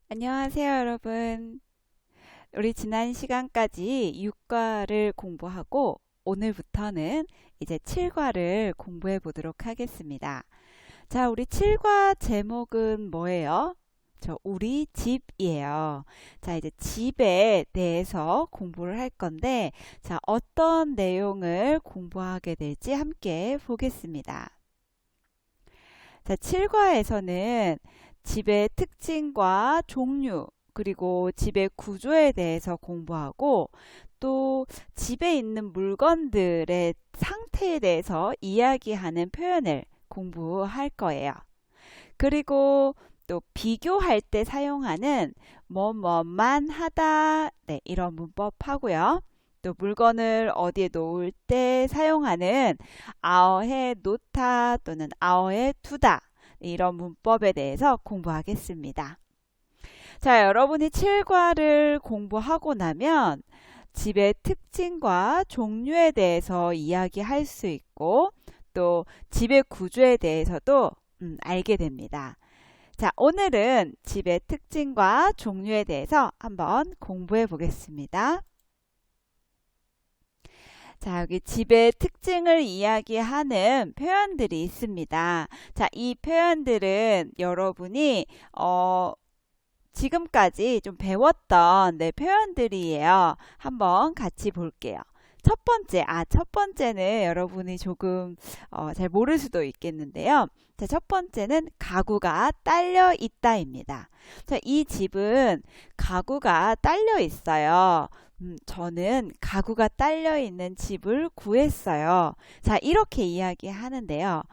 안녕하세요, 여러분. 우리 지난 시간까지 6과를 공부하고 오늘부터는 이제 7과를 공부해 보도록 하겠습니다. 자, 우리 7과 제목은 뭐예요? 우리 집이에요. 자, 이제 집에 대해서 공부를 할 건데, 자, 어떤 내용을 공부하게 될지 함께 보겠습니다. 자, 7과에서는 집의 특징과 종류, 그리고 집의 구조에 대해서 공부하고 또 집에 있는 물건들의 상태에 대해서 이야기하는 표현을 공부할 거예요. 그리고 또 비교할 때 사용하는 뭐뭐만 하다, 네, 이런 문법 하고요. 또 물건을 어디에 놓을 때 사용하는 아어해 놓다 또는 아어해 두다, 이런 문법에 대해서 공부하겠습니다. 자, 여러분이 7과를 공부하고 나면 집의 특징과 종류에 대해서 이야기할 수 있고 또 집의 구조에 대해서도 알게 됩니다. 자, 오늘은 집의 특징과 종류에 대해서 한번 공부해 보겠습니다. 자, 여기 집의 특징을 이야기하는 표현들이 있습니다. 자, 이 표현들은 여러분이 지금까지 좀 배웠던 표현들이에요. 한번 같이 볼게요. 첫 번째는 여러분이 조금 잘 모를 수도 있겠는데요. 자, 첫 번째는 가구가 딸려 있다입니다. 자, 이 집은 가구가 딸려 있어요. 저는 가구가 딸려 있는 집을 구했어요. 자, 이렇게 이야기하는데요.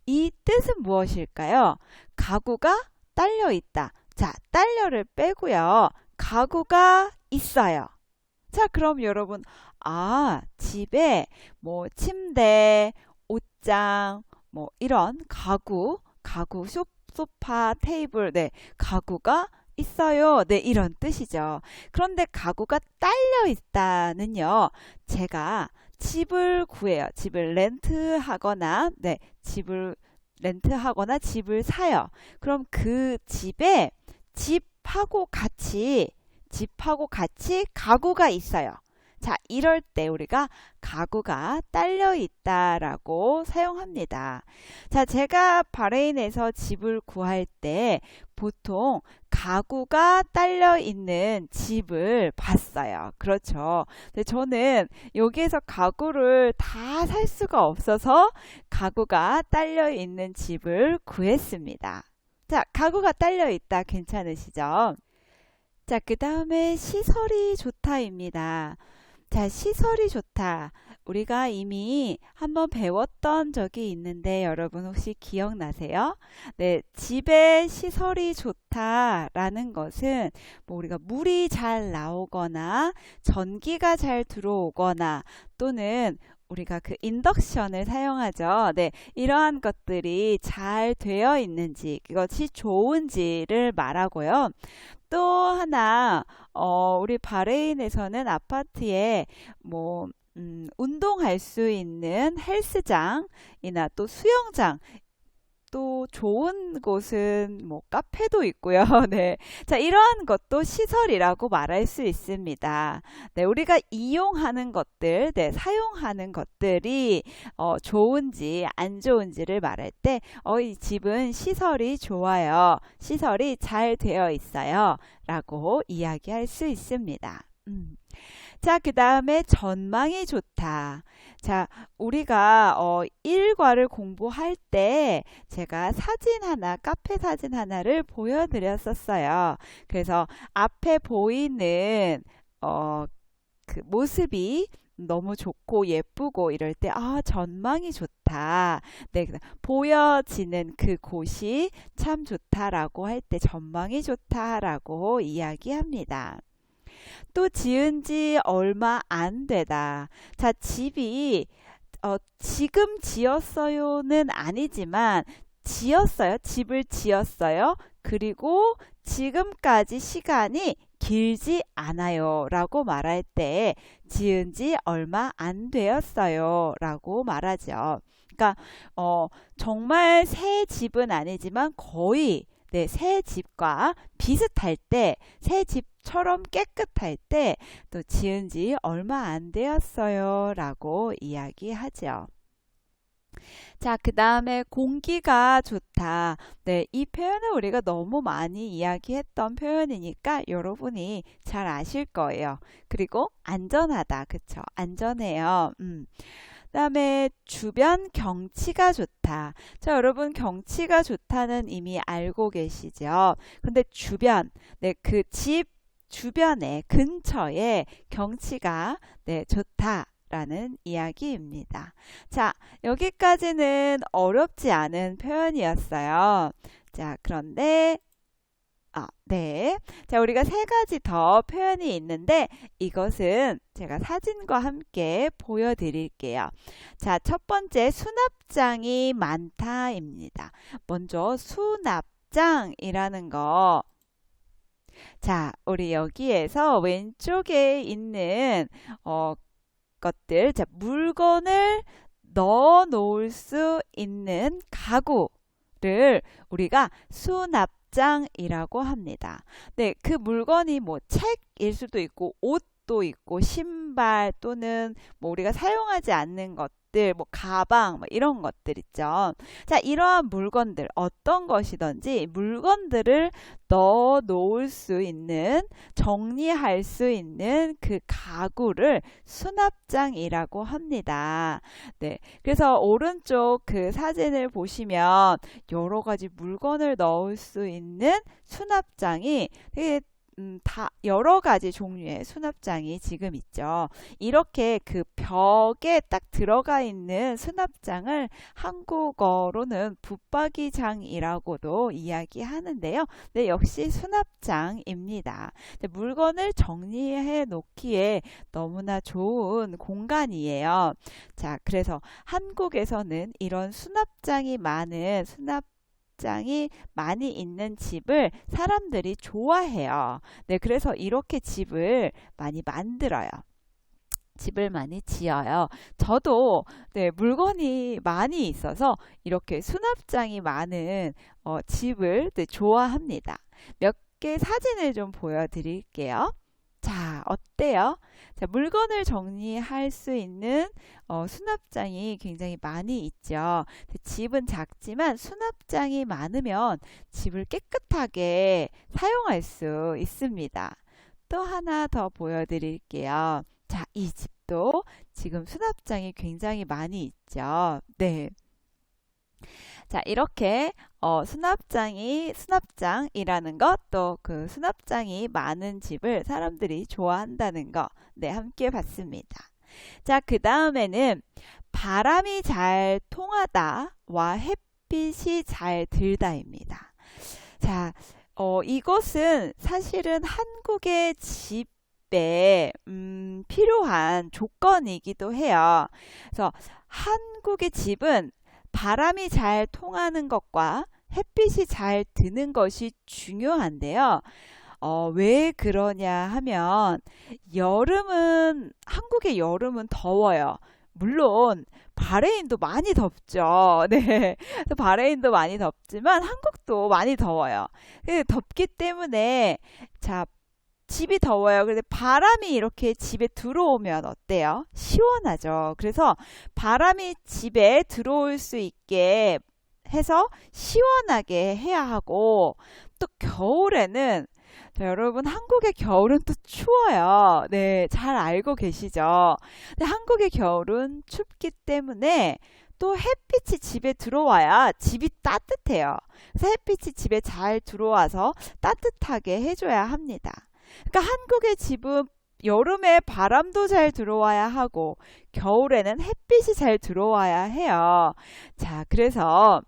이 뜻은 무엇일까요? 가구가 딸려 있다. 자, 딸려를 빼고요. 가구가 있어요. 자, 그럼 여러분, 집에 뭐 침대, 옷장, 뭐 이런 가구, 소파, 테이블, 네, 가구가 있어요. 네, 이런 뜻이죠. 그런데 가구가 딸려 있다는요. 제가 집을 구해요. 집을 렌트하거나, 네, 집을 렌트하거나 집을 사요. 그럼 그 집에 집하고 같이 가구가 있어요. 자, 이럴 때 우리가 가구가 딸려 있다라고 사용합니다. 자, 제가 바레인에서 집을 구할 때 보통 가구가 딸려 있는 집을 봤어요. 그렇죠. 근데 저는 여기에서 가구를 다 살 수가 없어서 가구가 딸려 있는 집을 구했습니다. 자, 가구가 딸려 있다 괜찮으시죠? 자, 그 다음에 시설이 좋다입니다. 자, 시설이 좋다. 우리가 이미 한번 배웠던 적이 있는데 여러분 혹시 기억나세요? 네, 집에 시설이 좋다라는 것은 뭐 우리가 물이 잘 나오거나 전기가 잘 들어오거나 또는 우리가 그 인덕션을 사용하죠. 네, 이러한 것들이 잘 되어 있는지, 그것이 좋은지를 말하고요. 또 하나, 우리 바레인에서는 아파트에 뭐, 운동할 수 있는 헬스장이나 또 수영장, 또 좋은 곳은 뭐 카페도 있고요. 네. 자, 이러한 것도 시설이라고 말할 수 있습니다. 네, 우리가 이용하는 것들, 네, 사용하는 것들이 좋은지 안 좋은지를 말할 때, 이 집은 시설이 좋아요. 시설이 잘 되어 있어요. 라고 이야기할 수 있습니다. 자, 그 다음에 전망이 좋다. 자, 우리가 1과를 공부할 때 제가 카페 사진 하나를 보여드렸었어요. 그래서 앞에 보이는 그 모습이 너무 좋고 예쁘고 이럴 때 전망이 좋다. 네, 보여지는 그 곳이 참 좋다라고 할 때 전망이 좋다라고 이야기합니다. 또 지은 지 얼마 안 되다. 자, 집이 지금 지었어요는 아니지만 지었어요. 집을 지었어요. 그리고 지금까지 시간이 길지 않아요. 라고 말할 때 지은 지 얼마 안 되었어요. 라고 말하죠. 그러니까 정말 새 집은 아니지만 거의 새 집과 비슷할 때, 새 집처럼 깨끗할 때 또 지은 지 얼마 안 되었어요 라고 이야기하죠. 자, 그 다음에 공기가 좋다. 네, 이 표현은 우리가 너무 많이 이야기했던 표현이니까 여러분이 잘 아실 거예요. 그리고 안전하다. 그쵸? 안전해요. 그다음에 주변 경치가 좋다. 자, 여러분 경치가 좋다는 이미 알고 계시죠? 근데 주변, 네, 그 집 주변에 근처에 경치가 네, 좋다. 라는 이야기입니다. 자, 여기까지는 어렵지 않은 표현이었어요. 자, 그런데 네. 자, 우리가 세 가지 더 표현이 있는데 이것은 제가 사진과 함께 보여드릴게요. 자, 첫 번째 수납장이 많다입니다. 먼저 수납장이라는 거. 자, 우리 여기에서 왼쪽에 있는 것들, 자, 물건을 넣어 놓을 수 있는 가구를 우리가 수납장이라고 합니다. 네, 그 물건이 뭐 책일 수도 있고 옷도 있고 신발 또는 뭐 우리가 사용하지 않는 것들, 뭐 가방, 뭐 이런 것들 있죠. 자, 이러한 물건들 어떤 것이든지 물건들을 넣어 놓을 수 있는, 정리할 수 있는 그 가구를 수납장이라고 합니다. 네, 그래서 오른쪽 그 사진을 보시면 여러 가지 물건을 넣을 수 있는 수납장이 되게 다 여러 가지 종류의 수납장이 지금 있죠. 이렇게 그 벽에 딱 들어가 있는 수납장을 한국어로는 붙박이장이라고도 이야기하는데요. 네, 역시 수납장입니다. 물건을 정리해 놓기에 너무나 좋은 공간이에요. 자, 그래서 한국에서는 이런 수납장이 많이 있는 집을 사람들이 좋아해요. 네, 그래서 이렇게 집을 많이 만들어요. 집을 많이 지어요. 저도 네, 물건이 많이 있어서 이렇게 수납장이 많은 집을 네, 좋아합니다. 몇 개 사진을 좀 보여드릴게요. 자, 어때요? 자, 물건을 정리할 수 있는 수납장이 굉장히 많이 있죠. 집은 작지만 수납장이 많으면 집을 깨끗하게 사용할 수 있습니다. 또 하나 더 보여드릴게요. 자, 이 집도 지금 수납장이 굉장히 있죠. 네. 자, 이렇게 수납장이라는 것, 또 그 수납장이 많은 집을 사람들이 좋아한다는 거, 네, 함께 봤습니다. 자, 그 다음에는 바람이 잘 통하다와 햇빛이 잘 들다입니다. 자, 이것은 사실은 한국의 집에 필요한 조건이기도 해요. 그래서 한국의 집은 바람이 잘 통하는 것과 햇빛이 잘 드는 것이 중요한데요. 왜 그러냐 하면 한국의 여름은 더워요. 물론 바레인도 많이 덥죠. 네. 바레인도 많이 덥지만 한국도 많이 더워요. 덥기 때문에 자, 집이 더워요. 그런데 바람이 이렇게 집에 들어오면 어때요? 시원하죠. 그래서 바람이 집에 들어올 수 있게 해서 시원하게 해야 하고, 또 겨울에는 자, 여러분 한국의 겨울은 또 추워요. 네, 잘 알고 계시죠? 근데 한국의 겨울은 춥기 때문에 또 햇빛이 집에 들어와야 집이 따뜻해요. 그래서 햇빛이 집에 잘 들어와서 따뜻하게 해줘야 합니다. 그러니까 한국의 집은 여름에 바람도 잘 들어와야 하고 겨울에는 햇빛이 잘 들어와야 해요. 자, 그래서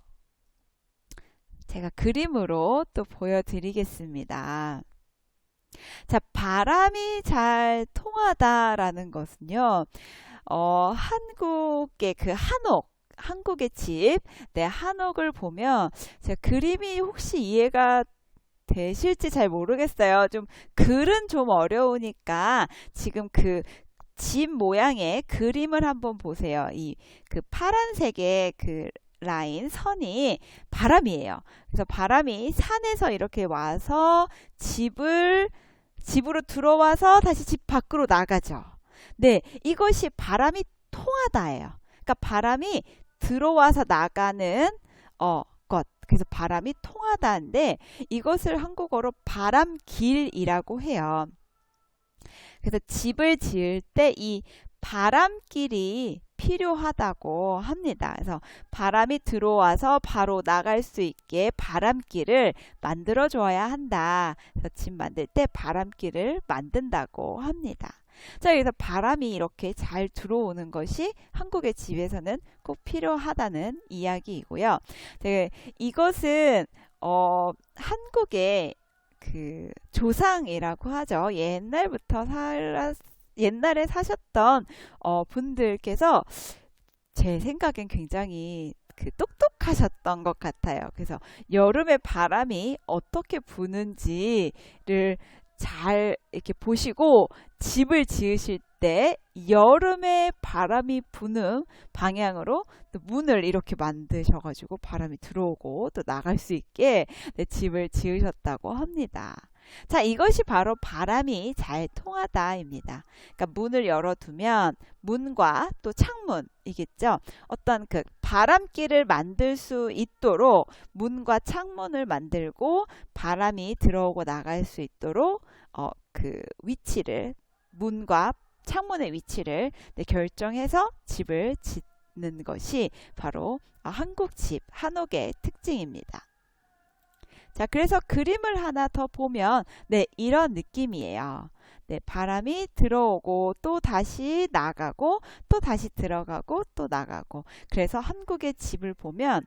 제가 그림으로 또 보여드리겠습니다. 자, 바람이 잘 통하다라는 것은요, 한국의 그 한국의 집, 네, 한옥을 보면 제가 그림이 혹시 이해가 되실지 잘 모르겠어요. 글은 좀 어려우니까 지금 그 집 모양의 그림을 한번 보세요. 그 파란색의 그 라인, 선이 바람이에요. 그래서 바람이 산에서 이렇게 와서 집으로 들어와서 다시 집 밖으로 나가죠. 네, 이것이 바람이 통하다예요. 그러니까 바람이 들어와서 나가는 것. 그래서 바람이 통하다인데 이것을 한국어로 바람길이라고 해요. 그래서 집을 지을 때 이 바람길이 필요하다고 합니다. 그래서 바람이 들어와서 바로 나갈 수 있게 바람길을 만들어 줘야 한다. 그래서 집 만들 때 바람길을 만든다고 합니다. 자, 그래서 바람이 이렇게 잘 들어오는 것이 한국의 집에서는 꼭 필요하다는 이야기이고요. 네, 이것은 한국의 그 조상이라고 하죠. 옛날에 사셨던 분들께서 제 생각엔 굉장히 똑똑하셨던 것 같아요. 그래서 여름에 바람이 어떻게 부는지를 잘 이렇게 보시고 집을 지으실 때 여름에 바람이 부는 방향으로 또 문을 이렇게 만드셔가지고 바람이 들어오고 또 나갈 수 있게 집을 지으셨다고 합니다. 자, 이것이 바로 바람이 잘 통하다입니다. 그러니까 문을 열어두면 문과 또 창문이겠죠. 어떤 그 바람길을 만들 수 있도록 문과 창문을 만들고 바람이 들어오고 나갈 수 있도록 그 위치를 문과 창문의 위치를 결정해서 집을 짓는 것이 바로 한국 집, 한옥의 특징입니다. 자, 그래서 그림을 하나 더 보면 이런 느낌이에요. 바람이 들어오고 또 다시 나가고 또 다시 들어가고 또 나가고. 그래서 한국의 집을 보면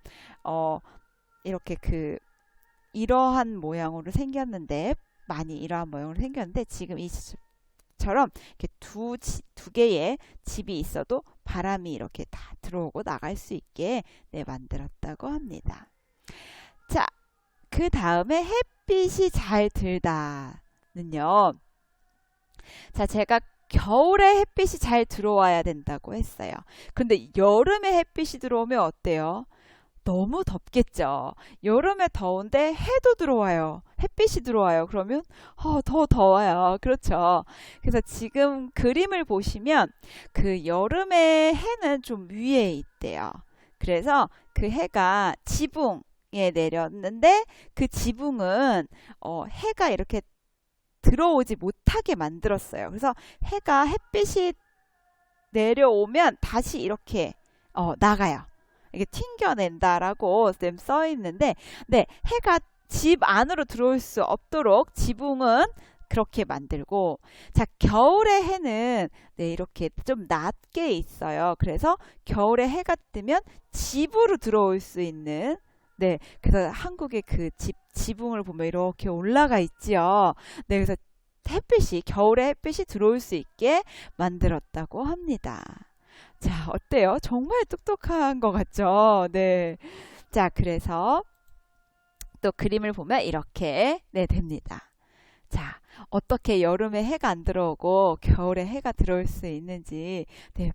이렇게 이러한 모양으로 생겼는데 많이 이러한 모양으로 생겼는데 지금 이처럼 이렇게 두 개의 집이 있어도 바람이 이렇게 다 들어오고 나갈 수 있게 만들었다고 합니다. 자, 그 다음에 햇빛이 잘 들다는요. 자, 제가 겨울에 햇빛이 잘 들어와야 된다고 했어요. 근데 여름에 햇빛이 들어오면 어때요? 너무 덥겠죠. 여름에 더운데 해도 들어와요. 햇빛이 들어와요. 그러면 더 더워요. 그렇죠. 그래서 지금 그림을 보시면 그 여름에 해는 좀 위에 있대요. 그래서 그 해가 지붕에 내렸는데 그 지붕은 해가 이렇게 들어오지 못하게 만들었어요. 그래서 햇빛이 내려오면 다시 이렇게 나가요. 이게 튕겨낸다라고 써 있는데, 해가 집 안으로 들어올 수 없도록 지붕은 그렇게 만들고, 자, 겨울의 해는 이렇게 좀 낮게 있어요. 그래서 겨울에 해가 뜨면 집으로 들어올 수 있는, 그래서 한국의 그 지붕을 보면 이렇게 올라가 있지요. 그래서 겨울에 햇빛이 들어올 수 있게 만들었다고 합니다. 자, 어때요? 정말 똑똑한 것 같죠? 네. 자, 그래서 또 그림을 보면 이렇게 됩니다. 자, 어떻게 여름에 해가 안 들어오고 겨울에 해가 들어올 수 있는지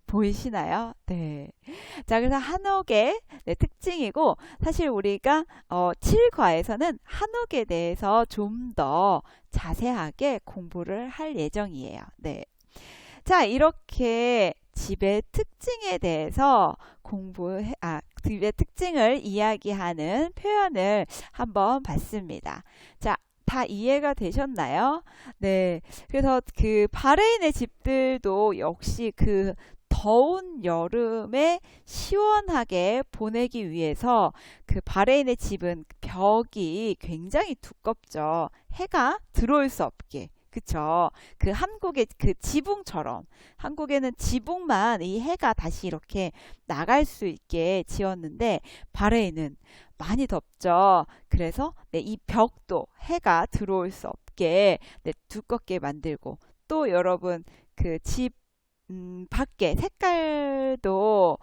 보이시나요? 네. 자, 그래서 한옥의 특징이고 사실 우리가 7과에서는 한옥에 대해서 좀 더 자세하게 공부를 할 예정이에요. 네. 자, 이렇게 집의 특징에 대해서 집의 특징을 이야기하는 표현을 한번 봤습니다. 자, 다 이해가 되셨나요? 네. 그래서 그 바레인의 집들도 역시 그 더운 여름에 시원하게 보내기 위해서 그 바레인의 집은 벽이 굉장히 두껍죠. 해가 들어올 수 없게. 그쵸. 그 한국의 그 지붕처럼 한국에는 지붕만 이 해가 다시 이렇게 나갈 수 있게 지었는데 바레인은 많이 덥죠. 그래서 이 벽도 해가 들어올 수 없게 두껍게 만들고 또 여러분 그 집 밖에 색깔도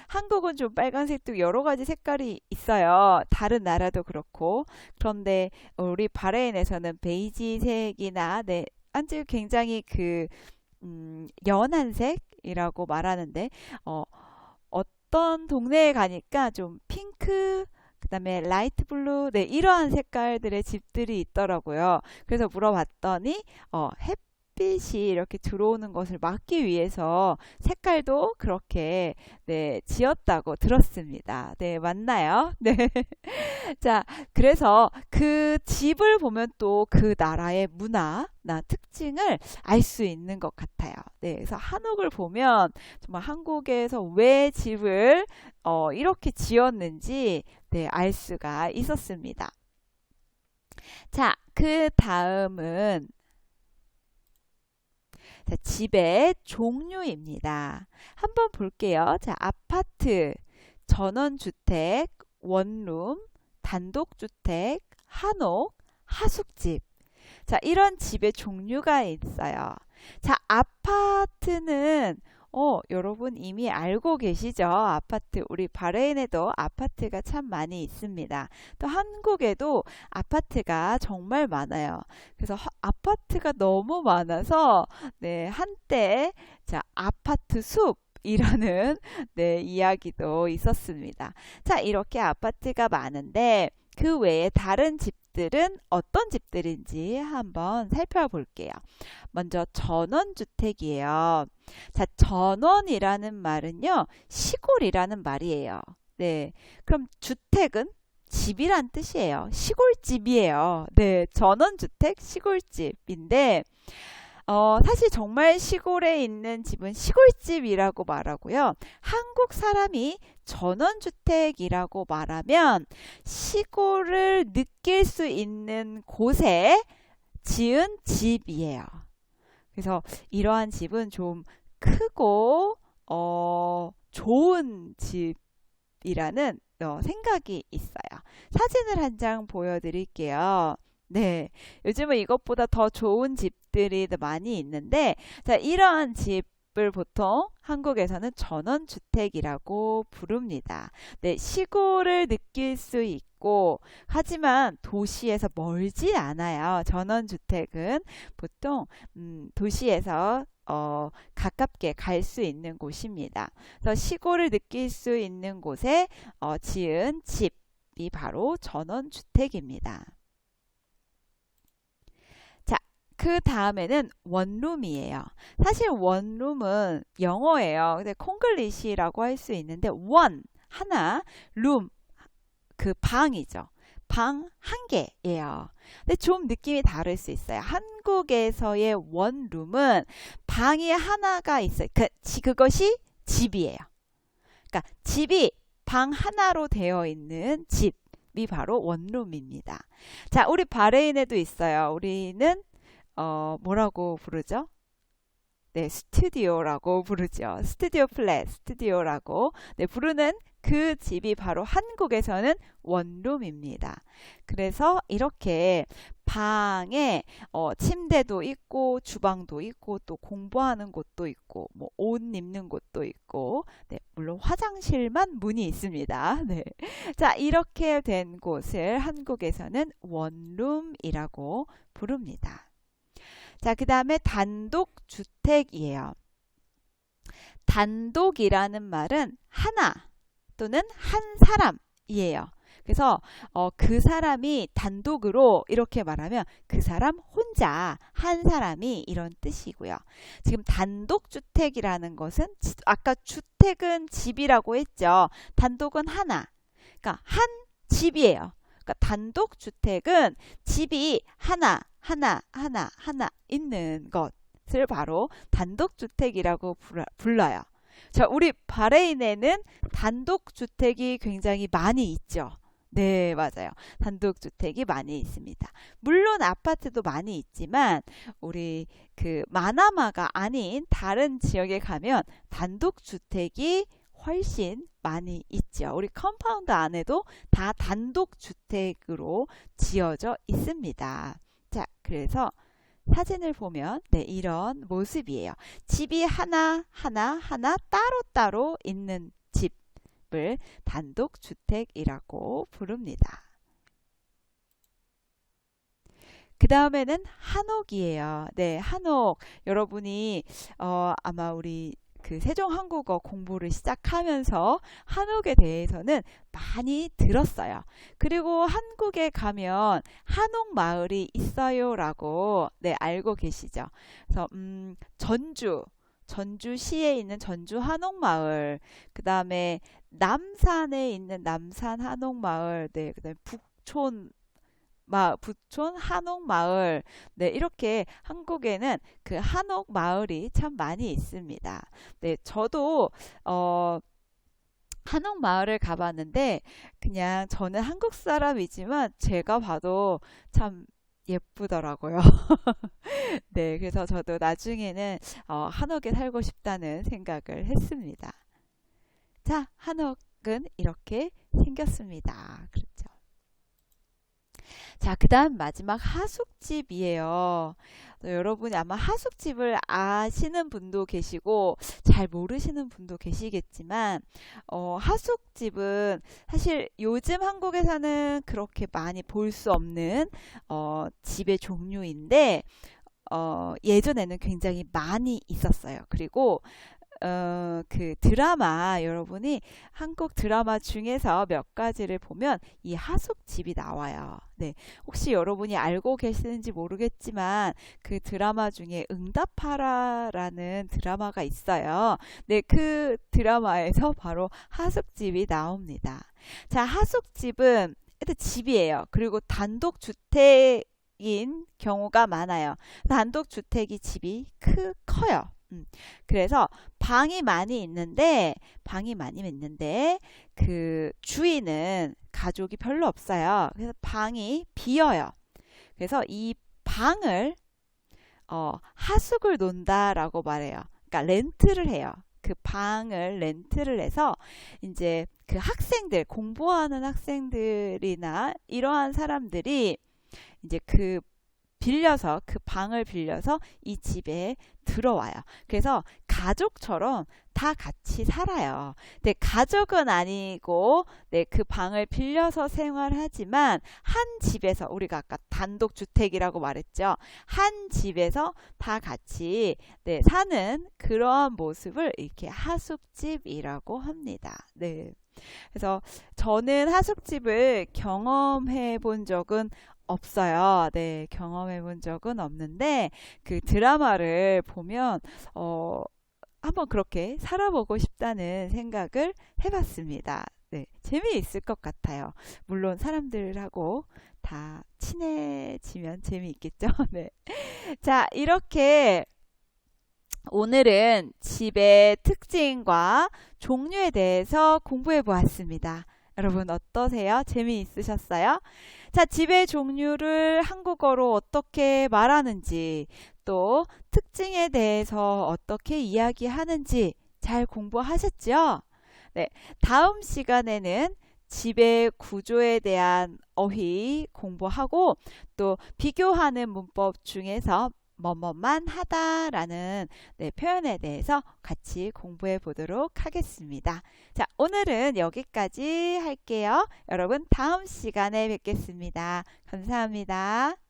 한국은 좀 빨간색도 여러 가지 색깔이 있어요. 다른 나라도 그렇고. 그런데 우리 바레인에서는 베이지색이나 아주 굉장히 그 연한 색이라고 말하는데 어떤 동네에 가니까 좀 핑크, 그다음에 라이트 블루, 네, 이러한 색깔들의 집들이 있더라고요. 그래서 물어봤더니 햇빛이 이렇게 들어오는 것을 막기 위해서 색깔도 그렇게 네, 지었다고 들었습니다. 네, 맞나요? 네. 자, 그래서 그 집을 보면 또 그 나라의 문화나 특징을 알 수 있는 것 같아요. 네, 그래서 한옥을 보면 정말 한국에서 왜 집을 이렇게 지었는지 네, 알 수가 있었습니다. 자, 그 다음은 자, 집의 종류입니다. 한번 볼게요. 자, 아파트, 전원주택, 원룸, 단독주택, 한옥, 하숙집. 자, 이런 집의 종류가 있어요. 자, 아파트는 여러분 이미 알고 계시죠? 아파트, 우리 바레인에도 아파트가 참 많이 있습니다. 또 한국에도 아파트가 정말 많아요. 그래서 아파트가 너무 많아서 네, 한때 자, 아파트 숲 이라는 네, 이야기도 있었습니다. 자, 이렇게 아파트가 많은데 그 외에 다른 집들은 어떤 집들인지 한번 살펴볼게요. 먼저 전원주택이에요. 자, 전원이라는 말은요, 시골이라는 말이에요. 네. 그럼 주택은 집이란 뜻이에요. 시골집이에요. 네. 전원주택, 시골집인데, 사실 정말 시골에 있는 집은 시골집이라고 말하고요. 한국 사람이 전원주택이라고 말하면 시골을 느낄 수 있는 곳에 지은 집이에요. 그래서 이러한 집은 좀 크고 좋은 집이라는 생각이 있어요. 사진을 한 장 보여드릴게요. 네, 요즘은 이것보다 더 좋은 집들이 많이 있는데, 자, 이러한 집을 보통 한국에서는 전원주택이라고 부릅니다. 네, 시골을 느낄 수 있고, 하지만 도시에서 멀지 않아요. 전원주택은 보통 도시에서 가깝게 갈 수 있는 곳입니다. 그래서 시골을 느낄 수 있는 곳에 지은 집이 바로 전원주택입니다. 그 다음에는 원룸이에요. 사실 원룸은 영어예요. 근데 콩글리시라고 할 수 있는데 원, 하나, 룸, 그 방이죠. 방 한 개예요. 근데 좀 느낌이 다를 수 있어요. 한국에서의 원룸은 방이 하나가 있어요. 그것이 집이에요. 그러니까 집이 방 하나로 되어 있는 집이 바로 원룸입니다. 자, 우리 바레인에도 있어요. 우리는 뭐라고 부르죠? 네, 스튜디오라고 부르죠. 스튜디오 플랫, 스튜디오라고 네, 부르는 그 집이 바로 한국에서는 원룸입니다. 그래서 이렇게 방에 침대도 있고 주방도 있고 또 공부하는 곳도 있고 뭐 옷 입는 곳도 있고 네, 물론 화장실만 문이 있습니다. 네. 자, 이렇게 된 곳을 한국에서는 원룸이라고 부릅니다. 자, 그 다음에 단독주택이에요. 단독이라는 말은 하나 또는 한 사람이에요. 그래서 그 사람이 단독으로 이렇게 말하면 그 사람 혼자 한 사람이 이런 뜻이고요. 지금 단독주택이라는 것은 아까 주택은 집이라고 했죠. 단독은 하나. 그러니까 한 집이에요. 그러니까 단독주택은 집이 하나 있는 것을 바로 단독주택이라고 불러요. 자, 우리 바레인에는 단독주택이 굉장히 많이 있죠. 네, 맞아요. 단독주택이 많이 있습니다. 물론 아파트도 많이 있지만 우리 그 마나마가 아닌 다른 지역에 가면 단독주택이 훨씬 많이 있죠. 우리 컴파운드 안에도 다 단독주택으로 지어져 있습니다. 자, 그래서 사진을 보면 네, 이런 모습이에요. 집이 하나 따로따로 있는 집을 단독주택이라고 부릅니다. 그 다음에는 한옥이에요. 네, 한옥. 여러분이 아마 우리 그 세종한국어 공부를 시작하면서 한옥에 대해서는 많이 들었어요. 그리고 한국에 가면 한옥마을이 있어요라고 네, 알고 계시죠? 그래서 전주시에 있는 전주 한옥마을, 그 다음에 남산에 있는 남산 한옥마을, 네, 그 다음에 부촌 한옥마을, 네, 이렇게 한국에는 그 한옥마을이 참 많이 있습니다. 네, 저도 한옥마을을 가봤는데 그냥 저는 한국 사람이지만 제가 봐도 참 예쁘더라고요. 네, 그래서 저도 나중에는 한옥에 살고 싶다는 생각을 했습니다. 자, 한옥은 이렇게 생겼습니다. 그렇죠. 자, 그 다음 마지막 하숙집이에요. 여러분이 아마 하숙집을 아시는 분도 계시고 잘 모르시는 분도 계시겠지만 하숙집은 사실 요즘 한국에서는 그렇게 많이 볼 수 없는 집의 종류인데 예전에는 굉장히 많이 있었어요. 그리고 그 드라마 여러분이 한국 드라마 중에서 몇 가지를 보면 이 하숙집이 나와요. 네, 혹시 여러분이 알고 계시는지 모르겠지만 그 드라마 중에 응답하라라는 드라마가 있어요. 네, 그 드라마에서 바로 하숙집이 나옵니다. 자, 하숙집은 일단 집이에요. 그리고 단독 주택인 경우가 많아요. 단독 주택이 집이 커요. 그래서 방이 많이 있는데 그 주인은 가족이 별로 없어요. 그래서 방이 비어요. 그래서 이 방을 하숙을 논다라고 말해요. 그러니까 렌트를 해요. 그 방을 렌트를 해서 이제 그 학생들, 공부하는 학생들이나 이러한 사람들이 이제 그 방을 빌려서 이 집에 들어와요. 그래서 가족처럼 다 같이 살아요. 근데 가족은 아니고 네, 그 방을 빌려서 생활하지만 한 집에서 우리가 아까 단독주택이라고 말했죠. 한 집에서 다 같이 네, 사는 그러한 모습을 이렇게 하숙집이라고 합니다. 네. 그래서 저는 하숙집을 경험해 본 적은 없어요. 네, 경험해 본 적은 없는데 그 드라마를 보면 한번 그렇게 살아보고 싶다는 생각을 해봤습니다. 네, 재미있을 것 같아요. 물론 사람들하고 다 친해지면 재미있겠죠. 네. 자, 이렇게 오늘은 집의 특징과 종류에 대해서 공부해 보았습니다. 여러분 어떠세요? 재미있으셨어요? 자, 집의 종류를 한국어로 어떻게 말하는지, 또 특징에 대해서 어떻게 이야기하는지 잘 공부하셨죠? 네, 다음 시간에는 집의 구조에 대한 어휘 공부하고 또 비교하는 문법 중에서 뭐뭐만 하다라는 네, 표현에 대해서 같이 공부해 보도록 하겠습니다. 자, 오늘은 여기까지 할게요. 여러분 다음 시간에 뵙겠습니다. 감사합니다.